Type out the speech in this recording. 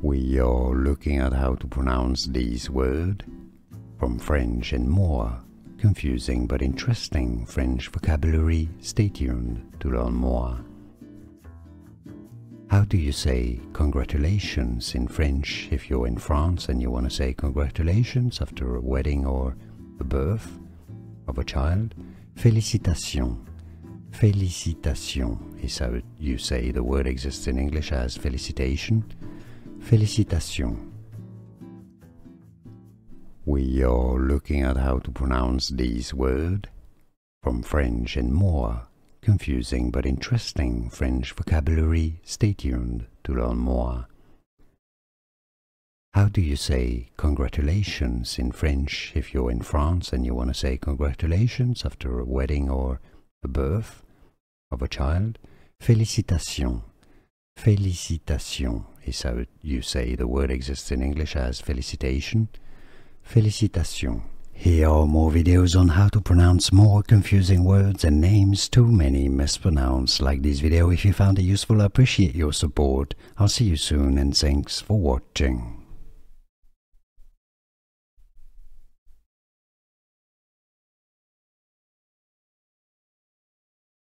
We are looking at how to pronounce these words from French and more confusing but interesting French vocabulary. Stay tuned to learn more. How do you say congratulations in French if you're in France and you want to say congratulations after a wedding or the birth of a child? Félicitations. Félicitations is how you say the word exists in English as felicitation. Félicitations. We are looking at how to pronounce these words from French and more confusing but interesting French vocabulary. Stay tuned to learn more. How do you say congratulations in French if you're in France and you want to say congratulations after a wedding or the birth of a child? Félicitations. Félicitations is how you say the word exists in English as felicitation. Félicitations. Here are more videos on how to pronounce more confusing words and names too many mispronounced. Like this video if you found it useful. I appreciate your support. I'll see you soon and thanks for watching.